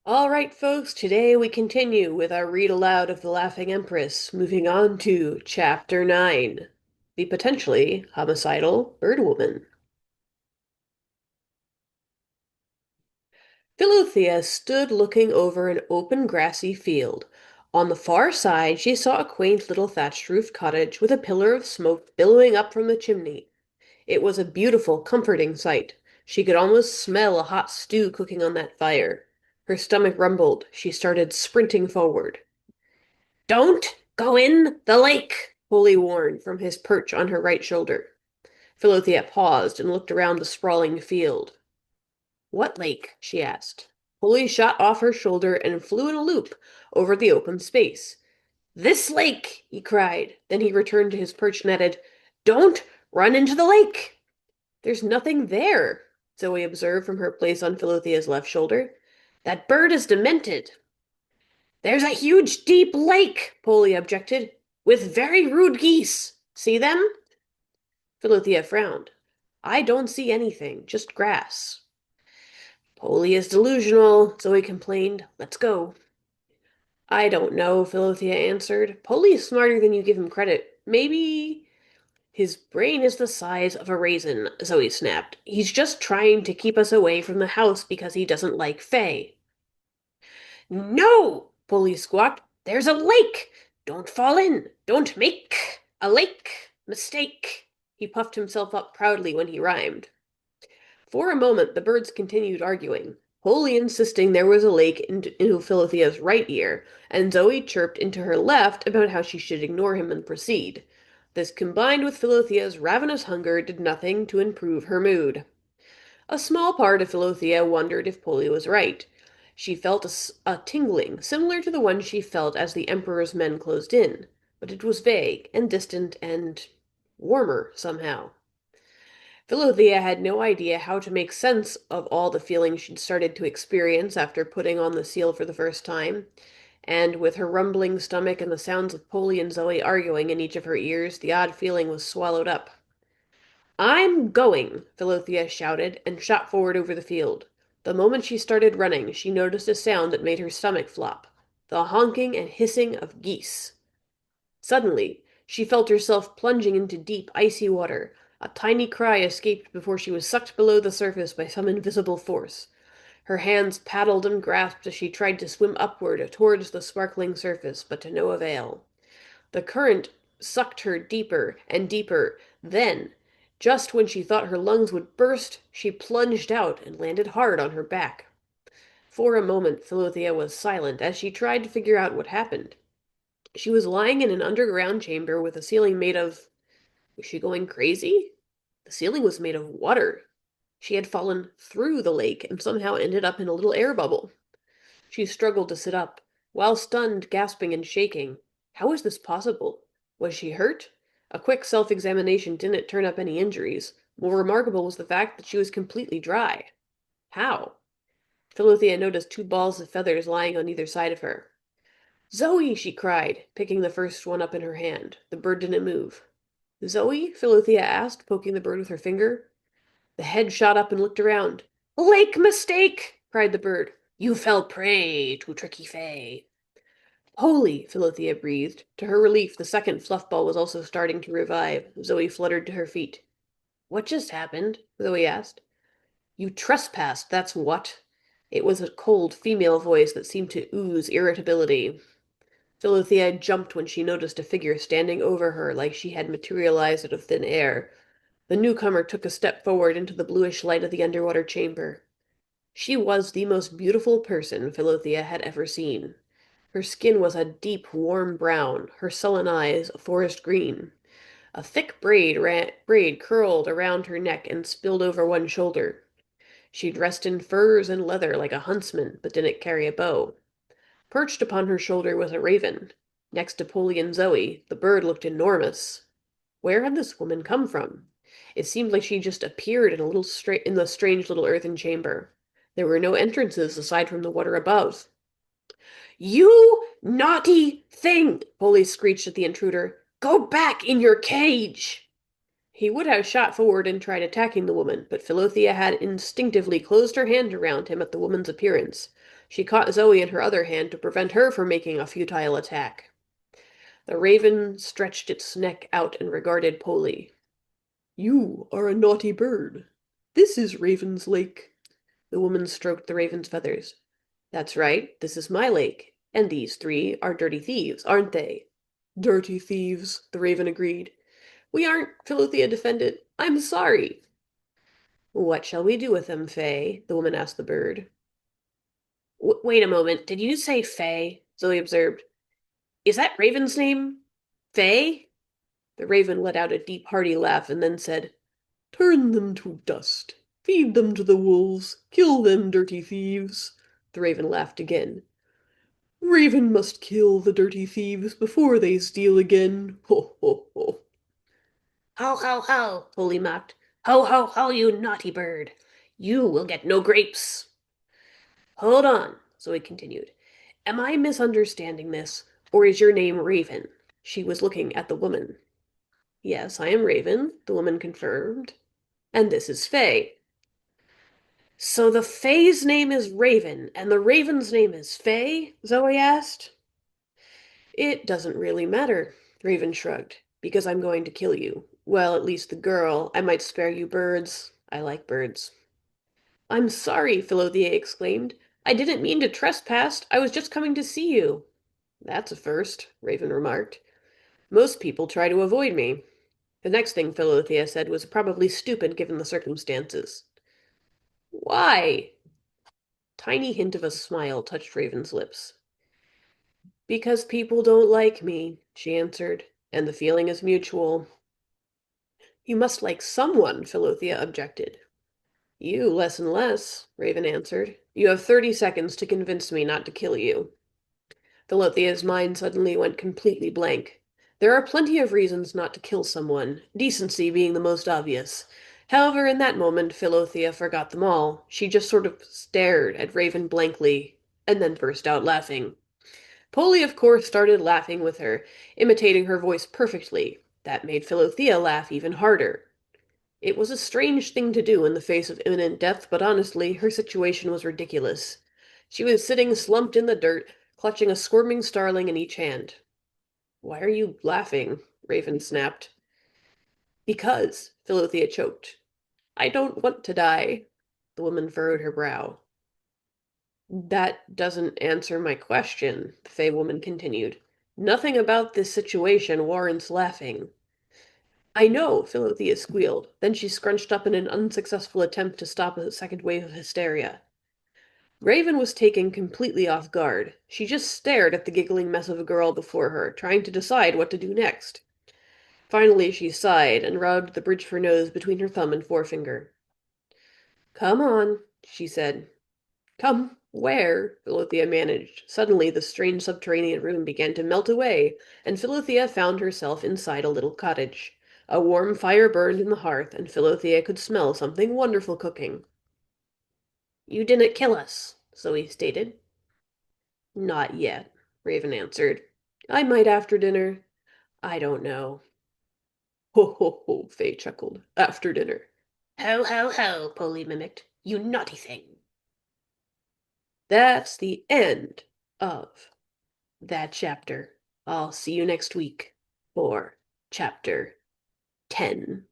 All right, folks, today we continue with our read aloud of The Laughing Empress, moving on to Chapter 9, The Potentially Homicidal Bird Woman. Philothea stood looking over an open grassy field. On the far side, she saw a quaint little thatched-roofed cottage with a pillar of smoke billowing up from the chimney. It was a beautiful, comforting sight. She could almost smell a hot stew cooking on that fire. Her stomach rumbled. She started sprinting forward. "Don't go in the lake," Polly warned from his perch on her right shoulder. Philothea paused and looked around the sprawling field. "What lake?" she asked. Polly shot off her shoulder and flew in a loop over the open space. "This lake!" he cried. Then he returned to his perch and added, "Don't run into the lake!" "There's nothing there," Zoe observed from her place on Philothea's left shoulder. "That bird is demented." "There's a huge deep lake," Polly objected, "with very rude geese. See them?" Philothea frowned. "I don't see anything, just grass." "Polly is delusional," Zoe complained. "Let's go." "I don't know," Philothea answered. "Polly is smarter than you give him credit. Maybe—" "His brain is the size of a raisin," Zoe snapped. "He's just trying to keep us away from the house because he doesn't like Faye." "No!" Polly squawked. "There's a lake! Don't fall in! Don't make a lake mistake!" He puffed himself up proudly when he rhymed. For a moment the birds continued arguing, Polly insisting there was a lake into Philothea's right ear, and Zoe chirped into her left about how she should ignore him and proceed. This combined with Philothea's ravenous hunger did nothing to improve her mood. A small part of Philothea wondered if Polly was right. She felt a tingling, similar to the one she felt as the Emperor's men closed in, but it was vague and distant and warmer somehow. Philothea had no idea how to make sense of all the feelings she'd started to experience after putting on the seal for the first time, and with her rumbling stomach and the sounds of Polly and Zoe arguing in each of her ears, the odd feeling was swallowed up. "I'm going!" Philothea shouted, and shot forward over the field. The moment she started running, she noticed a sound that made her stomach flop, the honking and hissing of geese. Suddenly, she felt herself plunging into deep, icy water. A tiny cry escaped before she was sucked below the surface by some invisible force. Her hands paddled and grasped as she tried to swim upward towards the sparkling surface, but to no avail. The current sucked her deeper and deeper. Then, just when she thought her lungs would burst, she plunged out and landed hard on her back. For a moment, Philothea was silent as she tried to figure out what happened. She was lying in an underground chamber with a ceiling made of— Was she going crazy? The ceiling was made of water. She had fallen through the lake and somehow ended up in a little air bubble. She struggled to sit up, while stunned, gasping, and shaking. How was this possible? Was she hurt? A quick self-examination didn't turn up any injuries. More remarkable was the fact that she was completely dry. How? Philothea noticed two balls of feathers lying on either side of her. "Zoe!" she cried, picking the first one up in her hand. The bird didn't move. "Zoe?" Philothea asked, poking the bird with her finger. The head shot up and looked around. "Lake mistake!" cried the bird. "You fell prey to tricky Fay." "Holy!" Philothea breathed. To her relief, the second fluff ball was also starting to revive. Zoe fluttered to her feet. "What just happened?" Zoe asked. "You trespassed, that's what." It was a cold female voice that seemed to ooze irritability. Philothea jumped when she noticed a figure standing over her like she had materialized out of thin air. The newcomer took a step forward into the bluish light of the underwater chamber. She was the most beautiful person Philothea had ever seen. Her skin was a deep, warm brown, her sullen eyes a forest green. A thick braid curled around her neck and spilled over one shoulder. She dressed in furs and leather like a huntsman, but didn't carry a bow. Perched upon her shoulder was a raven. Next to Polly and Zoe, the bird looked enormous. Where had this woman come from? It seemed like she just appeared in the strange little earthen chamber. There were no entrances aside from the water above. "You naughty thing!" Polly screeched at the intruder. "Go back in your cage!" He would have shot forward and tried attacking the woman, but Philothea had instinctively closed her hand around him at the woman's appearance. She caught Zoe in her other hand to prevent her from making a futile attack. The raven stretched its neck out and regarded Polly. "You are a naughty bird. This is Raven's Lake." The woman stroked the raven's feathers. "That's right, this is my lake, and these three are dirty thieves, aren't they?" "Dirty thieves," the raven agreed. "We aren't," Philothea defended. "I'm sorry." "What shall we do with them, Fay?" the woman asked the bird. Wait a moment, did you say Fay?" Zoe observed. "Is that Raven's name? Fay?" The raven let out a deep, hearty laugh and then said, "Turn them to dust. Feed them to the wolves. Kill them, dirty thieves." The raven laughed again. "Raven must kill the dirty thieves before they steal again. Ho, ho, ho." Ho, ho, ho, Polly mocked. Ho, ho, ho, you naughty bird. You will get no grapes. "Hold on," Zoe continued. "Am I misunderstanding this, or is your name Raven?" She was looking at the woman. "Yes, I am Raven," the woman confirmed. "And this is Fay." "So the Fay's name is Raven, and the Raven's name is Fay?" Zoe asked. "It doesn't really matter," Raven shrugged, "because I'm going to kill you. Well, at least the girl. I might spare you birds. I like birds." "I'm sorry," Philothea exclaimed. "I didn't mean to trespass. I was just coming to see you." "That's a first," Raven remarked. "Most people try to avoid me." The next thing Philothea said was probably stupid given the circumstances. "Why?" Tiny hint of a smile touched Raven's lips. "Because people don't like me," she answered, "and the feeling is mutual." "You must like someone," Philothea objected. "You less and less," Raven answered. "You have 30 seconds to convince me not to kill you." Philothea's mind suddenly went completely blank. There are plenty of reasons not to kill someone, decency being the most obvious. However, in that moment, Philothea forgot them all. She just sort of stared at Raven blankly, and then burst out laughing. Polly, of course, started laughing with her, imitating her voice perfectly. That made Philothea laugh even harder. It was a strange thing to do in the face of imminent death, but honestly, her situation was ridiculous. She was sitting slumped in the dirt, clutching a squirming starling in each hand. "Why are you laughing?" Raven snapped. "Because," Philothea choked. "I don't want to die." The woman furrowed her brow. "That doesn't answer my question," the Fey woman continued. "Nothing about this situation warrants laughing." "I know," Philothea squealed. Then she scrunched up in an unsuccessful attempt to stop a second wave of hysteria. Raven was taken completely off guard. She just stared at the giggling mess of a girl before her, trying to decide what to do next. Finally, she sighed and rubbed the bridge of her nose between her thumb and forefinger. "Come on," she said. "Come where?" Philothea managed. Suddenly, the strange subterranean room began to melt away, and Philothea found herself inside a little cottage. A warm fire burned in the hearth, and Philothea could smell something wonderful cooking. You didn't kill us, Zoe stated. "Not yet," Raven answered. "I might after dinner. I don't know." "Ho, ho, ho," Faye chuckled. "After dinner." Ho, ho, ho, Polly mimicked. You naughty thing. That's the end of that chapter. I'll see you next week for chapter 10.